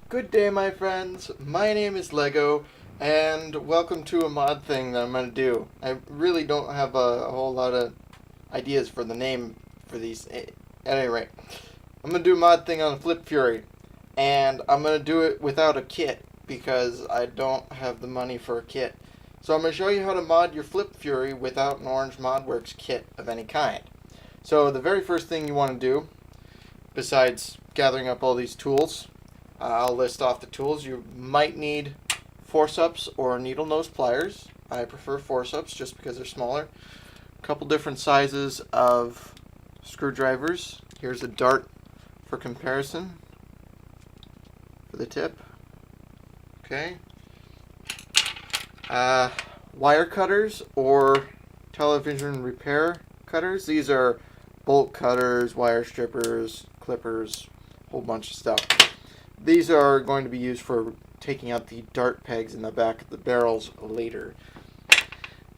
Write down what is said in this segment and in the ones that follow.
Good day, my friends. My name is Lego, and welcome to a mod thing that I'm going to do. I really don't have a whole lot of ideas for the name for these. At any rate, I'm going to do a mod thing on Flipfury, and I'm going to do it without a kit because I don't have the money for a kit. So I'm going to show you how to mod your Flipfury without an Orange ModWorks kit of any kind. So the very first thing you want to do, besides gathering up all these tools, I'll list off the tools. You might need forceps or needle nose pliers. I prefer forceps just because they're smaller. A couple different sizes of screwdrivers. Here's a dart for comparison for the tip. Okay. Wire cutters or television repair cutters. These are bolt cutters, wire strippers, clippers, a whole bunch of stuff. These are going to be used for taking out the dart pegs in the back of the barrels later.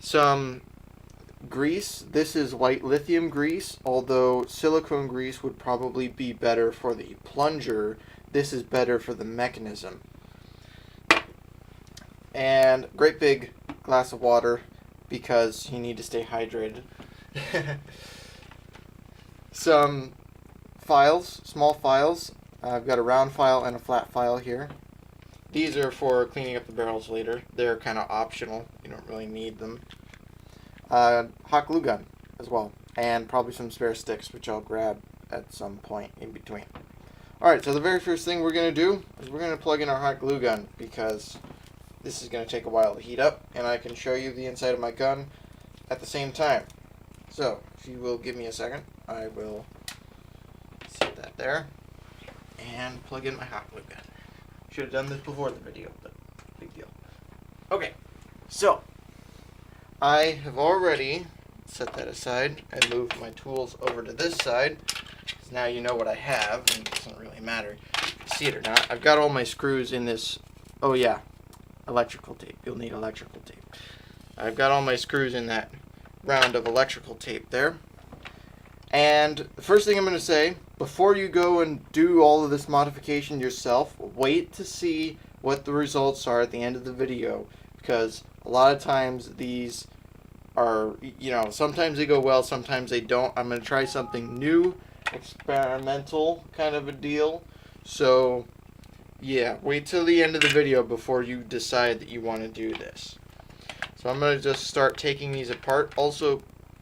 Some grease. This is white lithium grease, although silicone grease would probably be better for the plunger. This is better for the mechanism. And great big glass of water because you need to stay hydrated. Some files, small files. I've got a round file and a flat file here. These are for cleaning up the barrels later. They're kind of optional. You don't really need them. Hot glue gun as well. And probably some spare sticks, which I'll grab at some point in between. Alright, so the very first thing we're going to do is we're going to plug in our hot glue gun because this is going to take a while to heat up, and I can show you the inside of my gun at the same time. So, if you will give me a second, I will set that there and plug in my hot glue gun. Should have done this before the video, but big deal. Okay, so I have already set that aside and moved my tools over to this side. So now you know what I have, and it doesn't really matter if you see it or not. I've got all my screws in this. Oh yeah, electrical tape. You'll need electrical tape. I've got all my screws in that round of electrical tape there. And the first thing I'm going to say, before you go and do all of this modification yourself, wait to see what the results are at the end of the video, because a lot of times these are, sometimes they go well, sometimes they don't. I'm going to try something new, experimental kind of a deal. So, yeah, wait till the end of the video before you decide that you want to do this. So I'm going to just start taking these apart. Also,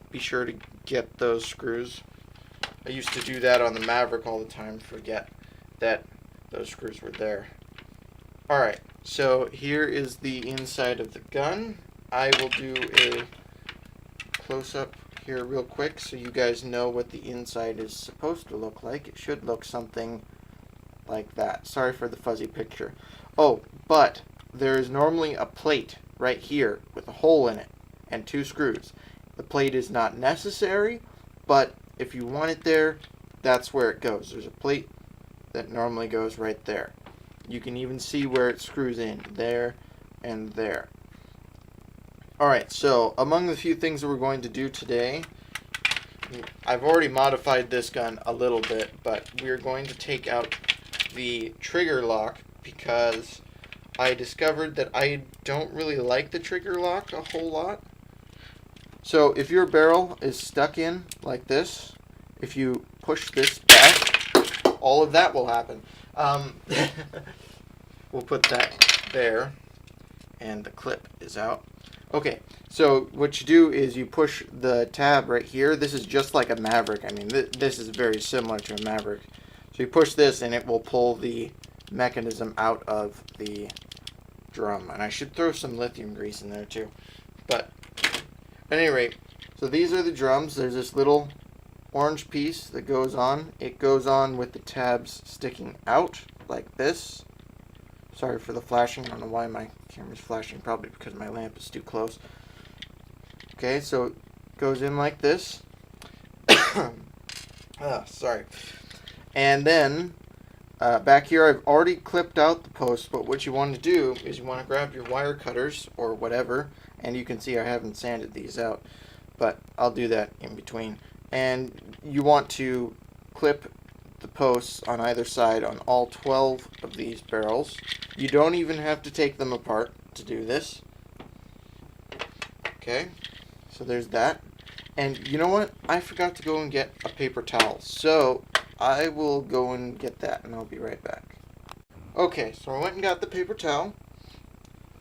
be sure to get those screws. I used to do that on the Maverick all the time, forget that those screws were there. Alright, so here is the inside of the gun. I will do a close-up here real quick so you guys know what the inside is supposed to look like. It should look something like that. Sorry for the fuzzy picture. Oh, but there is normally a plate right here with a hole in it and two screws. The plate is not necessary, but if you want it there, that's where it goes. There's a plate that normally goes right there. You can even see where it screws in, there and there. Alright, so among the few things that we're going to do today, I've already modified this gun a little bit, but we're going to take out the trigger lock because I discovered that I don't really like the trigger lock a whole lot. So if your barrel is stuck in like this, if you push this back, all of that will happen. We'll put that there, and the clip is out. Okay, so what you do is you push the tab right here. This is just like a Maverick. I mean, this is very similar to a Maverick. So you push this, and it will pull the mechanism out of the drum. And I should throw some lithium grease in there too. But at any rate, so these are the drums. There's this little orange piece that goes on. It goes on with the tabs sticking out like this. Sorry for the flashing. I don't know why my camera's flashing. Probably because my lamp is too close. Okay, so it goes in like this. Sorry. And then back here I've already clipped out the post, but what you want to do is you want to grab your wire cutters or whatever, and you can see I haven't sanded these out, but I'll do that in between. And you want to clip the posts on either side on all 12 of these barrels. You don't even have to take them apart to do this. Okay, so there's that. And you know what? I forgot to go and get a paper towel. So I will go and get that and I'll be right back. Okay, so I went and got the paper towel.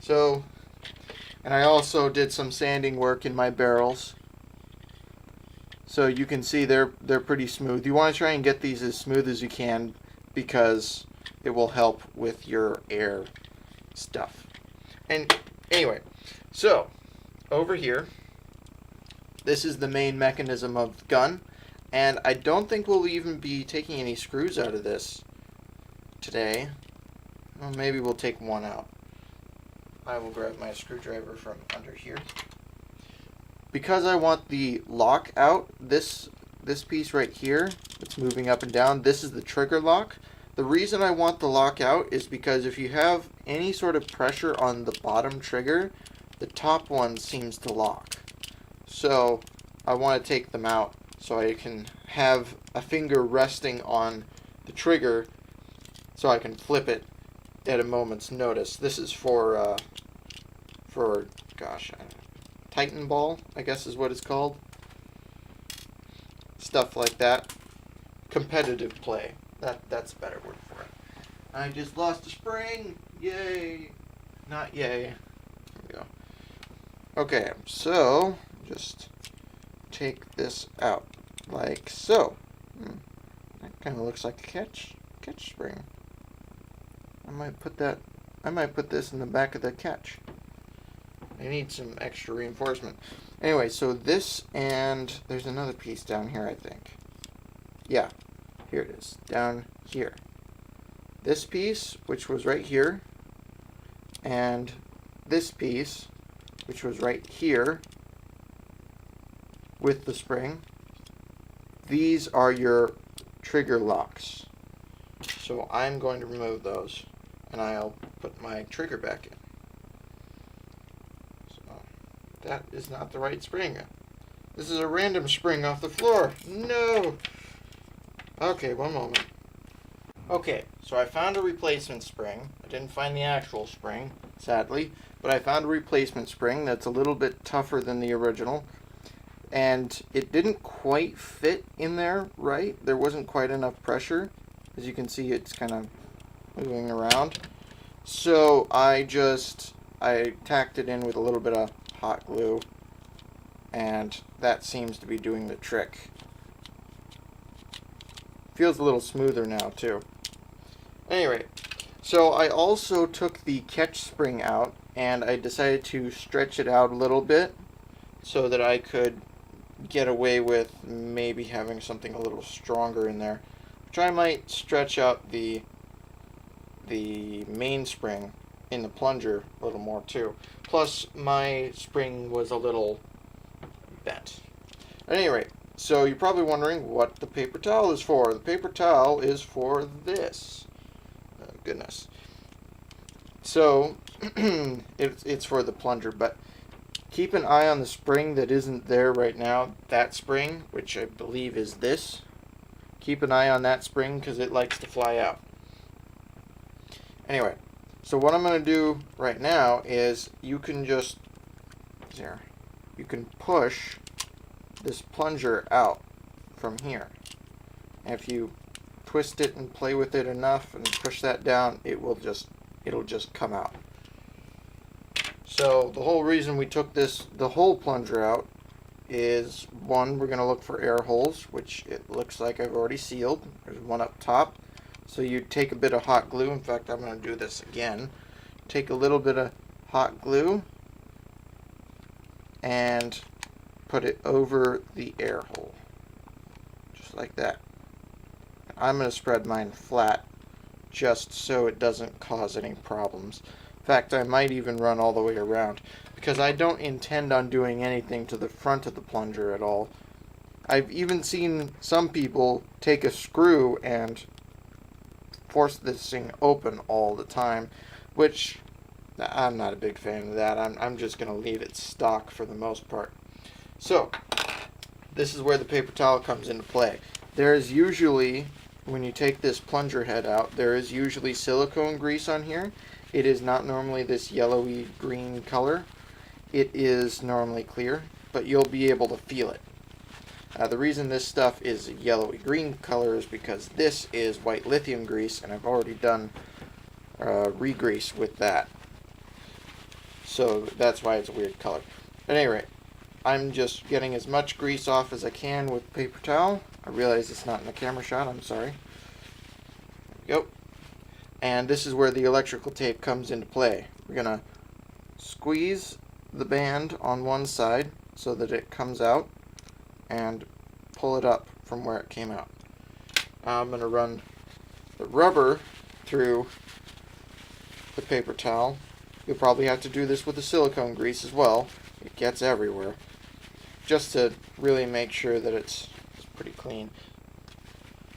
And I also did some sanding work in my barrels. So you can see they're pretty smooth. You want to try and get these as smooth as you can because it will help with your air stuff. And anyway, so over here, this is the main mechanism of the gun. And I don't think we'll even be taking any screws out of this today. Well, maybe we'll take one out. I will grab my screwdriver from under here. Because I want the lock out, this piece right here that's moving up and down, this is the trigger lock. The reason I want the lock out is because if you have any sort of pressure on the bottom trigger, the top one seems to lock. So I want to take them out so I can have a finger resting on the trigger so I can flip it at a moment's notice. This is for gosh, Titan ball, I guess is what it's called. Stuff like that. Competitive play. That's a better word for it. I just lost a spring. Yay. Not yay. There we go. Okay, so just take this out like so. That kind of looks like a catch spring. I might put this in the back of the catch. I need some extra reinforcement. Anyway, so this, and there's another piece down here, I think. Yeah, here it is, down here. This piece, which was right here, and this piece, which was right here, with the spring. These are your trigger locks. So I'm going to remove those, and I'll put my trigger back in. That is not the right spring. This is a random spring off the floor. No! Okay, one moment. Okay, so I found a replacement spring. I didn't find the actual spring, sadly, but I found a replacement spring that's a little bit tougher than the original. And it didn't quite fit in there right. There wasn't quite enough pressure. As you can see, it's kind of moving around. So I tacked it in with a little bit of hot glue, and that seems to be doing the trick. Feels a little smoother now too. Anyway, so I also took the catch spring out, and I decided to stretch it out a little bit so that I could get away with maybe having something a little stronger in there. Which I might stretch out the mainspring in the plunger a little more too. Plus, my spring was a little bent. At any rate, so you're probably wondering what the paper towel is for. The paper towel is for this. Oh, goodness. So, it's for the plunger, but keep an eye on the spring that isn't there right now. That spring, which I believe is this. Keep an eye on that spring because it likes to fly out. Anyway, so what I'm going to do right now is you can push this plunger out from here. And if you twist it and play with it enough and push that down, it'll just come out. So the whole reason we took the whole plunger out is, one, we're going to look for air holes, which it looks like I've already sealed. There's one up top. So you take a bit of hot glue. In fact, I'm going to do this again. Take a little bit of hot glue and put it over the air hole. Just like that. I'm going to spread mine flat just so it doesn't cause any problems. In fact, I might even run all the way around because I don't intend on doing anything to the front of the plunger at all. I've even seen some people take a screw and force this thing open all the time, which I'm not a big fan of that. I'm just going to leave it stock for the most part. So, this is where the paper towel comes into play. There is usually when you take this plunger head out, there is usually silicone grease on here. It is not normally this yellowy green color. It is normally clear, but you'll be able to feel it. The reason this stuff is yellowy green color is because this is white lithium grease, and I've already done re-grease with that. So that's why it's a weird color. At any rate, I'm just getting as much grease off as I can with paper towel. I realize it's not in the camera shot, I'm sorry. There we go. And this is where the electrical tape comes into play. We're going to squeeze the band on one side so that it comes out and pull it up from where it came out. I'm going to run the rubber through the paper towel. You'll probably have to do this with the silicone grease as well. It gets everywhere. Just to really make sure that it's pretty clean.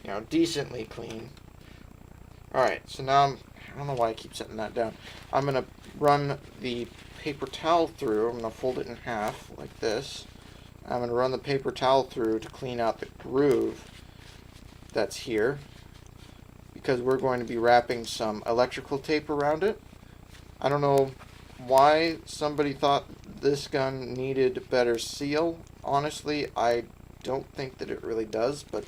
You know, decently clean. Alright, so now I don't know why I keep setting that down. I'm going to run the paper towel through. I'm going to fold it in half like this. I'm going to run the paper towel through to clean out the groove that's here, because we're going to be wrapping some electrical tape around it. I don't know why somebody thought this gun needed better seal. Honestly, I don't think that it really does, but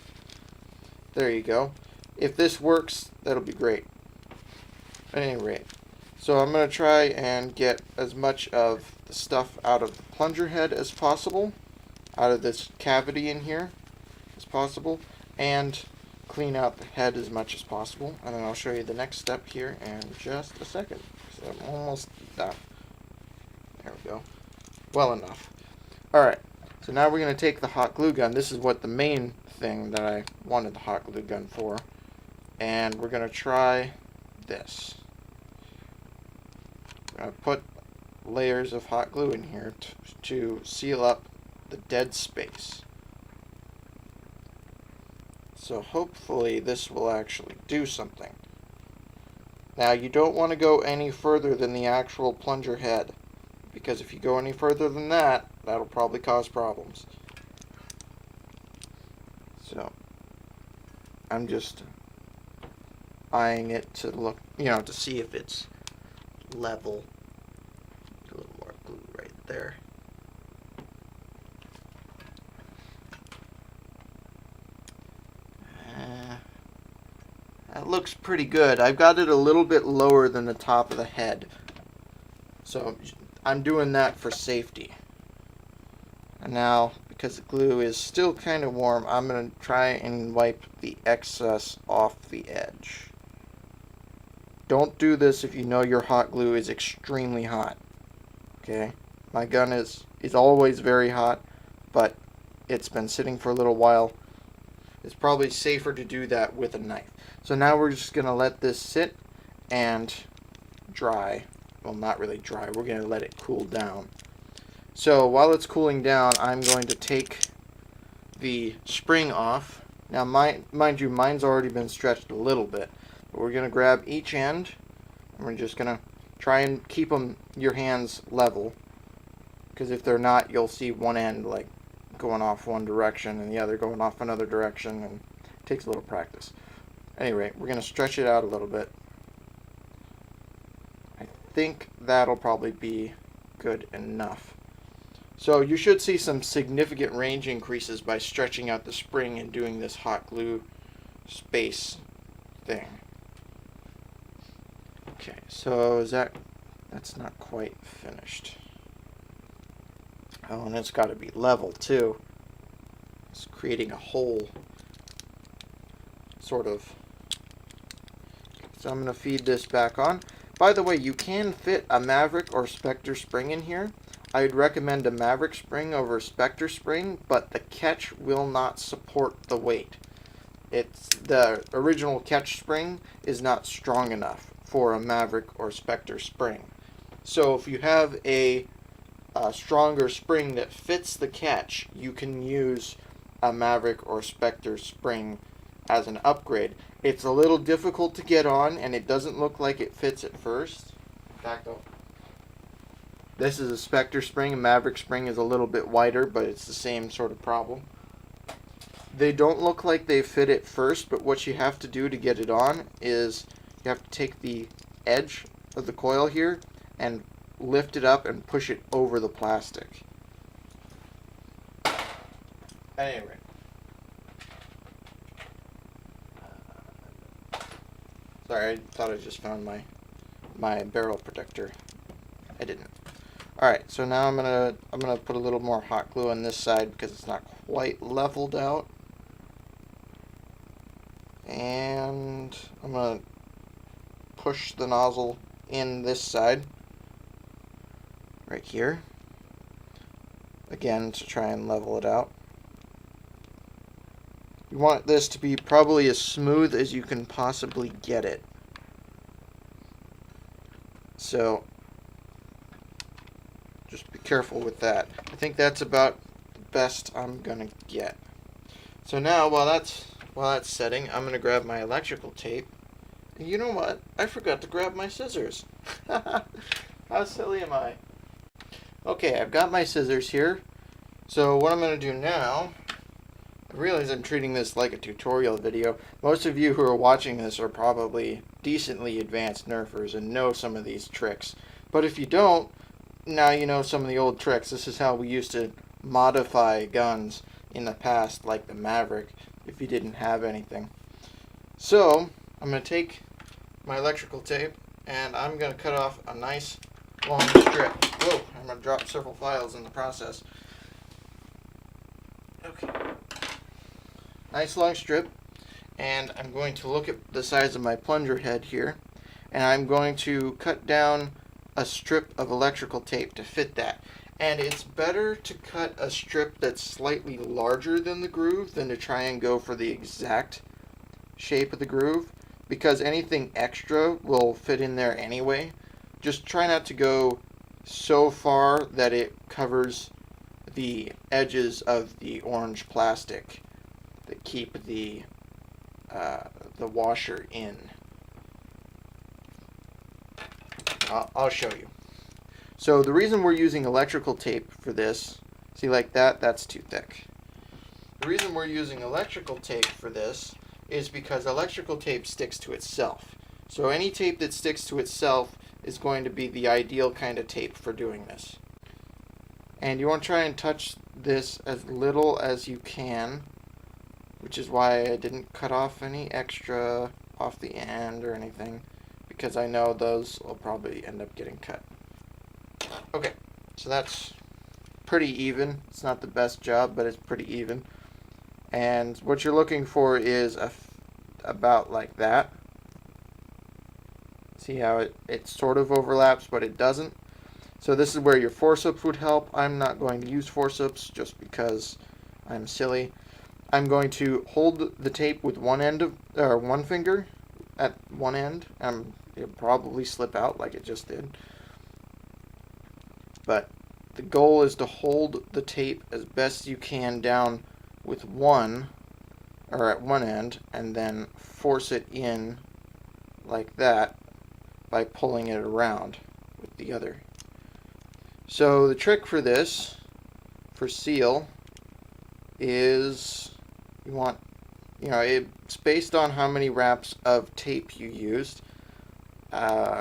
there you go. If this works, that'll be great. At any rate, so I'm going to try and get as much of the stuff out of the plunger head as possible, out of this cavity in here as possible, and clean out the head as much as possible. And then I'll show you the next step here in just a second. So I'm almost done. There we go. Well enough. Alright, so now we're going to take the hot glue gun. This is what the main thing that I wanted the hot glue gun for. And we're going to try this. I'm going to put layers of hot glue in here to seal up the dead space. So hopefully this will actually do something. Now you don't want to go any further than the actual plunger head, because if you go any further than that, that'll probably cause problems. So I'm just eyeing it to look, to see if it's level. A little more glue right there. That looks pretty good. I've got it a little bit lower than the top of the head. So I'm doing that for safety. And now, because the glue is still kind of warm, I'm going to try and wipe the excess off the edge. Don't do this if you know your hot glue is extremely hot. Okay? My gun is always very hot, but it's been sitting for a little while. It's probably safer to do that with a knife. So now we're just going to let this sit and dry. Well, not really dry. We're going to let it cool down. So while it's cooling down, I'm going to take the spring off. Now, mind you, mine's already been stretched a little bit. But we're going to grab each end, and we're just going to try and keep your hands level. Because if they're not, you'll see one end like going off one direction and the other going off another direction, and it takes a little practice. Anyway, we're going to stretch it out a little bit. I think that'll probably be good enough. So you should see some significant range increases by stretching out the spring and doing this hot glue space thing. Okay, so that's not quite finished. Oh, and it's got to be level too. It's creating a hole, sort of. So I'm going to feed this back on. By the way, you can fit a Maverick or Spectre spring in here. I would recommend a Maverick spring over a Spectre spring, but the catch will not support the weight. The original catch spring is not strong enough for a Maverick or Spectre spring. So if you have a stronger spring that fits the catch, you can use a Maverick or Spectre spring as an upgrade. It's a little difficult to get on, and it doesn't look like it fits at first. In fact, this is a Spectre spring. A Maverick spring is a little bit wider, but it's the same sort of problem. They don't look like they fit at first, but what you have to do to get it on is you have to take the edge of the coil here and lift it up and push it over the plastic. Anyway. Sorry, I thought I just found my barrel protector. I didn't. Alright, so now I'm gonna put a little more hot glue on this side because it's not quite leveled out. And I'm gonna push the nozzle in this side, right here, again to try and level it out. You want this to be probably as smooth as you can possibly get it. So just be careful with that. I think that's about the best I'm gonna get. So now while that's setting, I'm gonna grab my electrical tape. And you know what? I forgot to grab my scissors. How silly am I? Okay, I've got my scissors here. So what I'm gonna do now, I realize I'm treating this like a tutorial video. Most of you who are watching this are probably decently advanced Nerfers and know some of these tricks. But if you don't, now you know some of the old tricks. This is how we used to modify guns in the past, like the Maverick, if you didn't have anything. So, I'm going to take my electrical tape and I'm going to cut off a nice long strip. Whoa, I'm going to drop several files in the process. Okay. Nice long strip, and I'm going to look at the size of my plunger head here, and I'm going to cut down a strip of electrical tape to fit that. And it's better to cut a strip that's slightly larger than the groove than to try and go for the exact shape of the groove, because anything extra will fit in there anyway. Just try not to go so far that it covers the edges of the orange plastic that keep the washer in. I'll show you. So the reason we're using electrical tape for this, see like that's too thick. The reason we're using electrical tape for this is because electrical tape sticks to itself. So any tape that sticks to itself is going to be the ideal kind of tape for doing this. And you want to try and touch this as little as you can, which is why I didn't cut off any extra off the end or anything, because I know those will probably end up getting cut. Okay, so that's pretty even. It's not the best job, but it's pretty even. And what you're looking for is about like that. See how it sort of overlaps, but it doesn't. So this is where your forceps would help. I'm not going to use forceps just because I'm silly. I'm going to hold the tape with one finger at one end. It'll probably slip out like it just did. But the goal is to hold the tape as best you can down with one, or at one end, and then force it in like that by pulling it around with the other. So the trick for this, for seal, is you want, it's based on how many wraps of tape you used.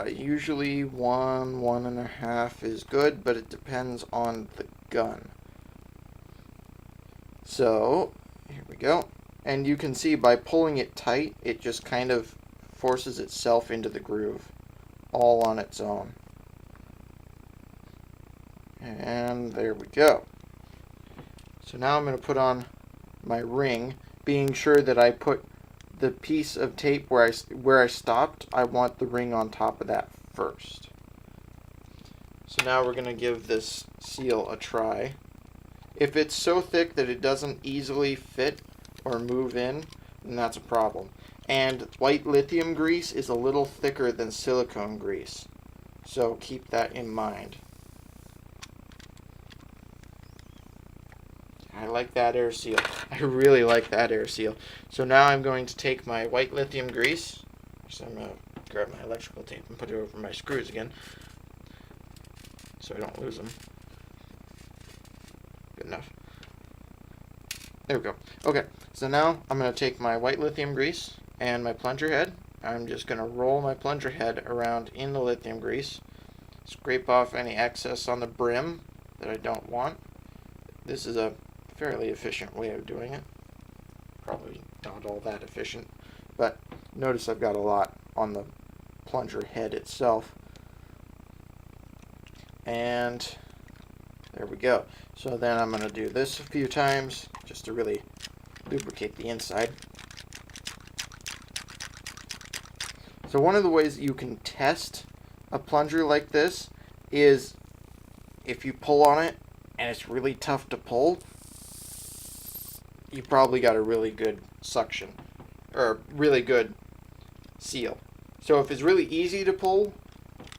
Usually 1.5 is good, but it depends on the gun. So, here we go. And you can see by pulling it tight, it just kind of forces itself into the groove, all on its own. And there we go. So now I'm going to put on my ring, being sure that I put the piece of tape where I stopped. I want the ring on top of that first. So now we're going to give this seal a try. If it's so thick that it doesn't easily fit or move in, then that's a problem. And white lithium grease is a little thicker than silicone grease, so keep that in mind. I like that air seal. I really like that air seal. So now I'm going to take my white lithium grease. So I'm going to grab my electrical tape and put it over my screws again, so I don't lose them. Good enough. There we go. Okay, so now I'm going to take my white lithium grease and my plunger head. I'm just going to roll my plunger head around in the lithium grease. Scrape off any excess on the brim that I don't want. This is a fairly efficient way of doing it. Probably not all that efficient, but notice I've got a lot on the plunger head itself. And there we go. So then I'm going to do this a few times just to really lubricate the inside. So one of the ways you can test a plunger like this is if you pull on it and it's really tough to pull, you probably got a really good suction or really good seal. So if it's really easy to pull,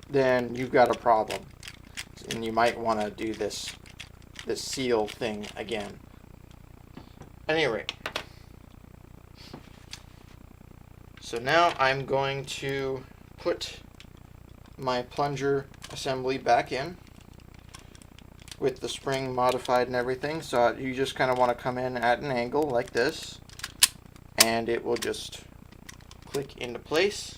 then you've got a problem. And you might want to do this seal thing again. At any rate, so now I'm going to put my plunger assembly back in with the spring modified and everything. So you just kind of want to come in at an angle like this, and it will just click into place.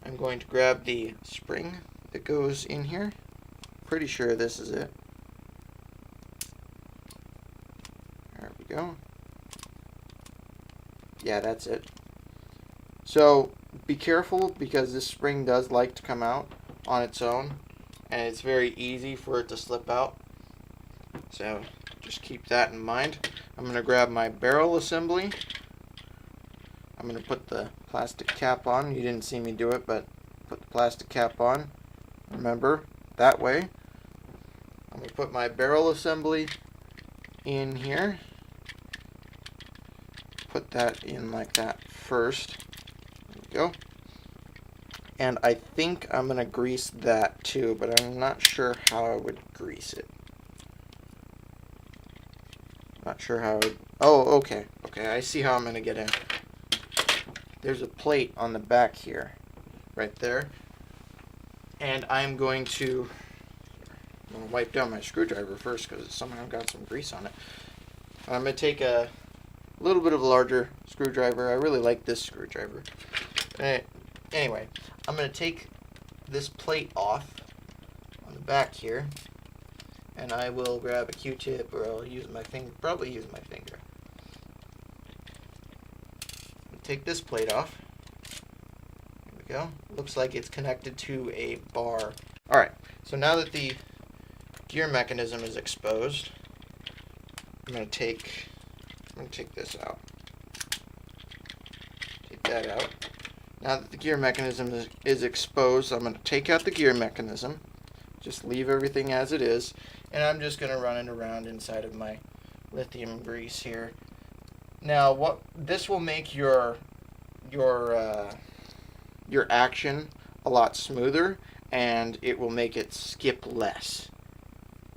I'm going to grab the spring that goes in here. Pretty sure this is it. There we go. Yeah, that's it. So be careful because this spring does like to come out on its own, and it's very easy for it to slip out. So just keep that in mind. I'm going to grab my barrel assembly. I'm going to put the plastic cap on. You didn't see me do it, but put the plastic cap on. Remember, that way. I'm going to put my barrel assembly in here. Put that in like that first. There we go. And I think I'm going to grease that too, but I'm not sure how I would grease it. Not sure how I would... Oh, okay. Okay, I see how I'm going to get in. There's a plate on the back here. Right there. And I'm going to wipe down my screwdriver first because it somehow got some grease on it. I'm going to take a little bit of a larger screwdriver. I really like this screwdriver. Anyway, I'm going to take this plate off on the back here, and I will grab a Q-tip, or I'll use my finger, probably use my finger. Take this plate off. There we go. Looks like it's connected to a bar. Alright, so now that the gear mechanism is exposed, I'm going to take this out. Take that out. Now that the gear mechanism is exposed, I'm going to take out the gear mechanism. Just leave everything as it is. And I'm just going to run it around inside of my lithium grease here. Now, what this will make your action a lot smoother, and it will make it skip less.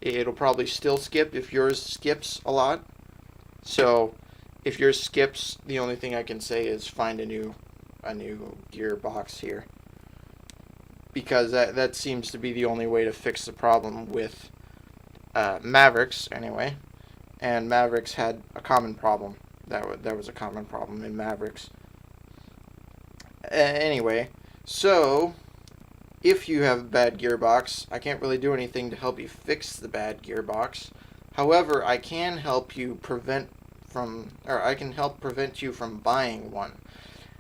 It'll probably still skip if yours skips a lot. So if yours skips, the only thing I can say is find a new gearbox here, because that seems to be the only way to fix the problem with Mavericks anyway. And Mavericks had a common problem. That was a common problem in Mavericks. Anyway, so if you have a bad gearbox, I can't really do anything to help you fix the bad gearbox. However, I can help you prevent you from buying one.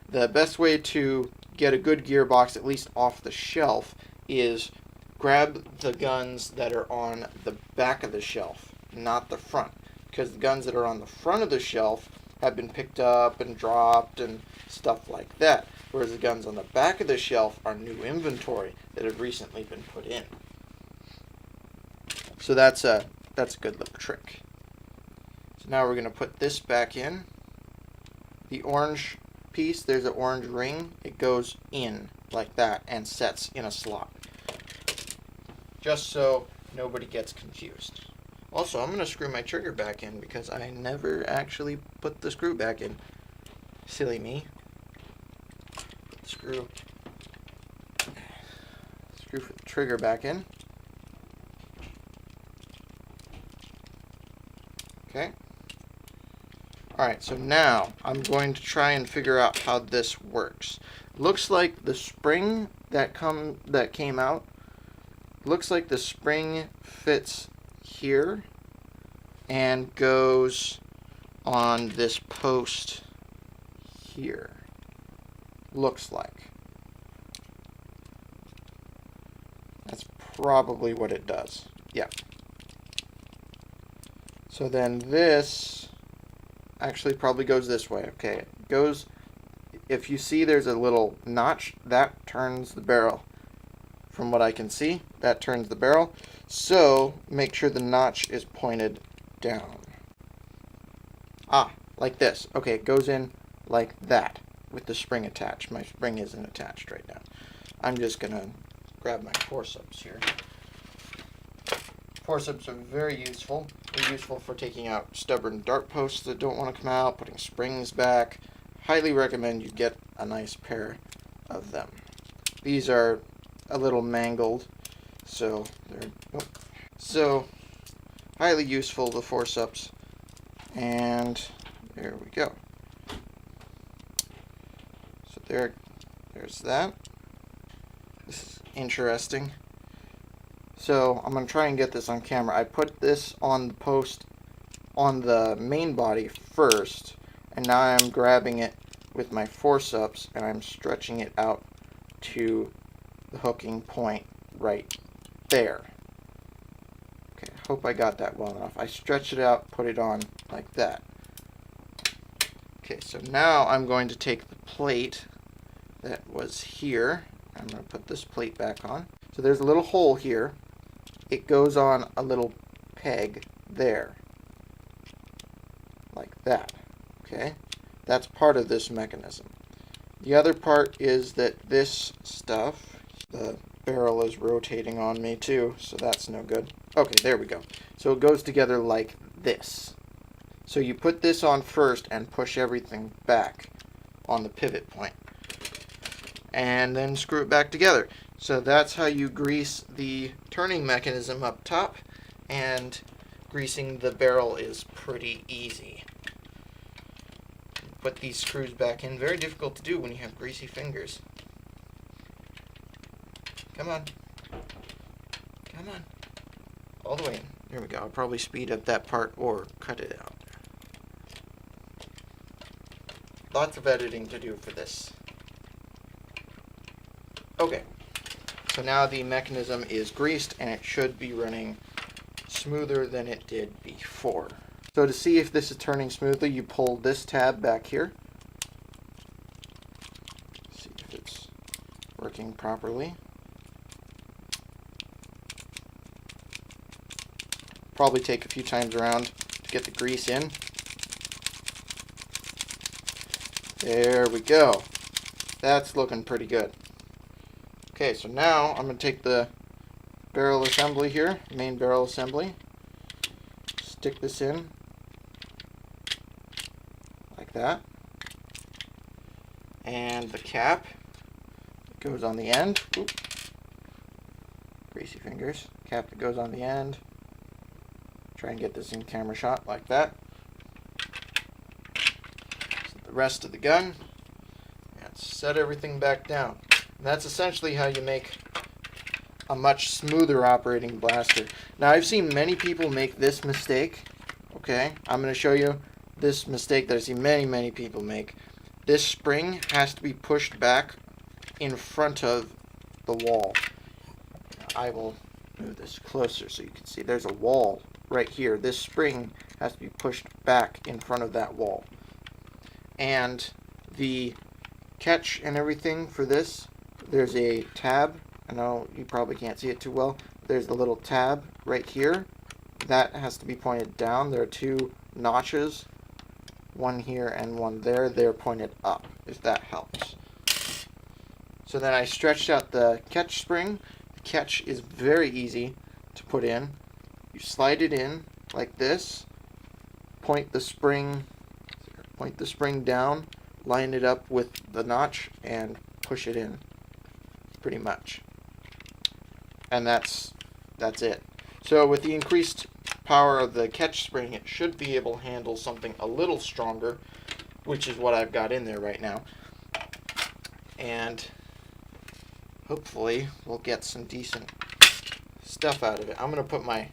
The best way to get a good gearbox, at least off the shelf, is grab the guns that are on the back of the shelf, not the front. Because the guns that are on the front of the shelf have been picked up and dropped and stuff like that. Whereas the guns on the back of the shelf are new inventory that have recently been put in. So that's a good little trick. So now we're going to put this back in. The orange piece, there's an orange ring. It goes in like that and sets in a slot. Just so nobody gets confused. Also, I'm going to screw my trigger back in because I never actually put the screw back in. Silly me. Screw the trigger back in. Okay. Alright, so now I'm going to try and figure out how this works. Looks like the spring that came out, looks like the spring fits here and goes on this post here. Looks like. That's probably what it does. Yeah. So then this actually probably goes this way. Okay, it goes, if you see there's a little notch, that turns the barrel. From what I can see, that turns the barrel. So make sure the notch is pointed down. Ah, like this. Okay, it goes in like that with the spring attached. My spring isn't attached right now. I'm just going to grab my forceps here. Forceps are very useful. They're useful for taking out stubborn dart posts that don't want to come out, putting springs back. Highly recommend you get a nice pair of them. These are a little mangled, so they're highly useful, the forceps. And there we go. So there's that. This is interesting. So I'm going to try and get this on camera. I put this on the post on the main body first, and now I'm grabbing it with my forceps and I'm stretching it out to the hooking point right there. Okay, I hope I got that well enough. I stretch it out, put it on like that. Okay, so now I'm going to take the plate that was here. I'm going to put this plate back on. So there's a little hole here. It goes on a little peg there. Like that. Okay? That's part of this mechanism. The other part is that this stuff, the barrel is rotating on me too, so that's no good. Okay, there we go. So it goes together like this. So you put this on first and push everything back on the pivot point. And then screw it back together. So that's how you grease the turning mechanism up top, and greasing the barrel is pretty easy. Put these screws back in. Very difficult to do when you have greasy fingers. Come on. Come on. All the way in. There we go. I'll probably speed up that part or cut it out. Lots of editing to do for this. Okay. So now the mechanism is greased and it should be running smoother than it did before. So to see if this is turning smoothly, you pull this tab back here. See if it's working properly. Probably take a few times around to get the grease in. There we go. That's looking pretty good. Okay, so now I'm going to take the barrel assembly here, main barrel assembly, stick this in like that, and the cap that goes on the end. Oop. Greasy fingers. Cap that goes on the end. Try and get this in camera shot like that. Set the rest of the gun and set everything back down. And that's essentially how you make a much smoother operating blaster. Now, I've seen many people make this mistake. Okay, I'm going to show you this mistake that I've seen many people make. This spring has to be pushed back in front of the wall. I will move this closer so you can see there's a wall right here. This spring has to be pushed back in front of that wall. And the catch and everything for this, there's a tab. I know you probably can't see it too well. There's a little tab right here. That has to be pointed down. There are two notches, one here and one there. They're pointed up, if that helps. So then I stretched out the catch spring. The catch is very easy to put in. You slide it in like this, point the spring down, line it up with the notch, and push it in. Pretty much. And that's it. So with the increased power of the catch spring, it should be able to handle something a little stronger, which is what I've got in there right now. And hopefully we'll get some decent stuff out of it. I'm going to put my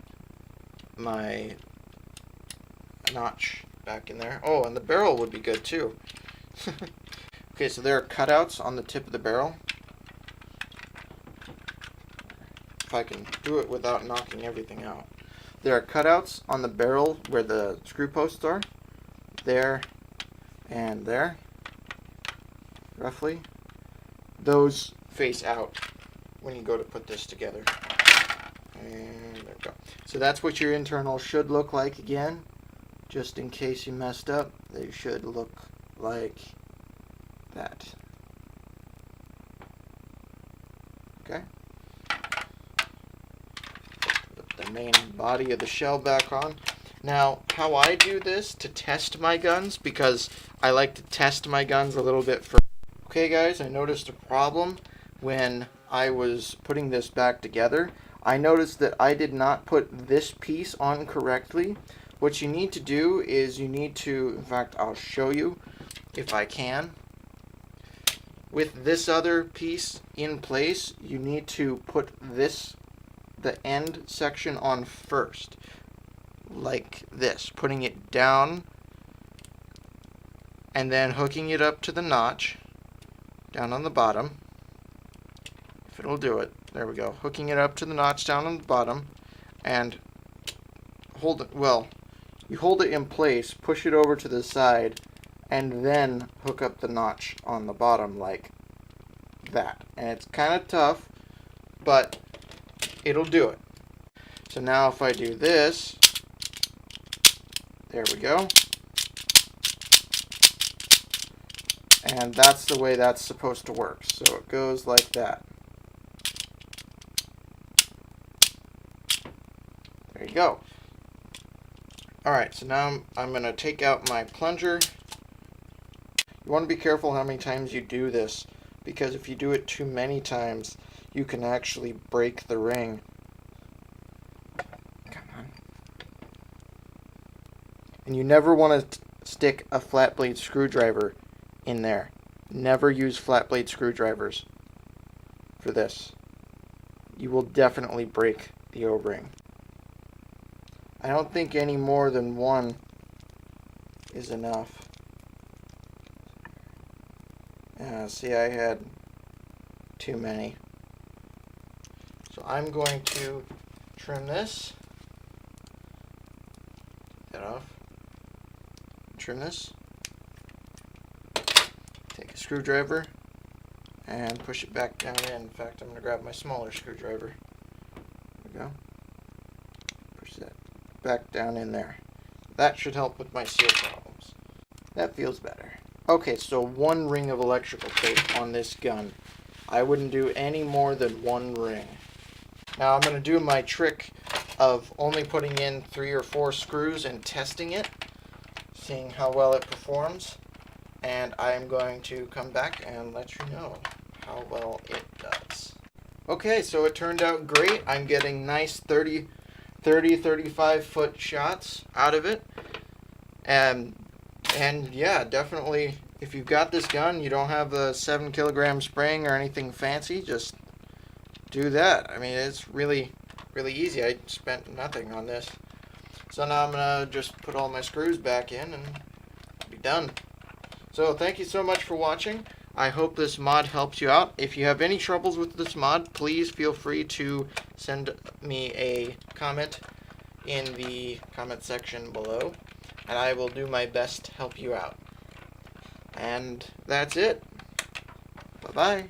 notch back in there. Oh, and the barrel would be good too. Okay, so there are cutouts on the tip of the barrel. If I can do it without knocking everything out. There are cutouts on the barrel where the screw posts are. There and there. Roughly. Those face out when you go to put this together. And there we go. So that's what your internal should look like again. Just in case you messed up, they should look like that. Okay. Put the main body of the shell back on. Now, how I do this to test my guns, because I like to test my guns a little bit first. Okay guys, I noticed a problem when I was putting this back together. I noticed that I did not put this piece on correctly. What you need to do is you need to, in fact, I'll show you if I can. With this other piece in place, you need to put this, the end section on first. Like this, putting it down and then hooking it up to the notch down on the bottom. If it'll do it, there we go. Hooking it up to the notch down on the bottom and hold it, well, you hold it in place, push it over to the side, and then hook up the notch on the bottom like that. And it's kind of tough, but it'll do it. So now if I do this, there we go. And that's the way that's supposed to work. So it goes like that. There you go. Alright, so now I'm going to take out my plunger. You want to be careful how many times you do this, because if you do it too many times, you can actually break the ring. Come on. And you never want to stick a flat blade screwdriver in there. Never use flat blade screwdrivers for this. You will definitely break the O-ring. I don't think any more than one is enough. See, I had too many. So I'm going to trim this. Take that off. Trim this. Take a screwdriver and push it back down in. In fact, I'm going to grab my smaller screwdriver. There we go. Push that back down in there. That should help with my seal problems. That feels better. Okay, so 1 ring of electrical tape on this gun. I wouldn't do any more than 1 ring. Now I'm going to do my trick of only putting in 3 or 4 screws and testing it, seeing how well it performs, and I'm going to come back and let you know how well it does. Okay, so it turned out great. I'm getting nice 35 foot shots out of it. And yeah, definitely, if you've got this gun, you don't have a 7 kilogram spring or anything fancy, just do that. I mean, it's really easy. I spent nothing on this. So now I'm going to just put all my screws back in and be done. So thank you so much for watching. I hope this mod helps you out. If you have any troubles with this mod, please feel free to send me a comment in the comment section below, and I will do my best to help you out. And that's it. Bye-bye.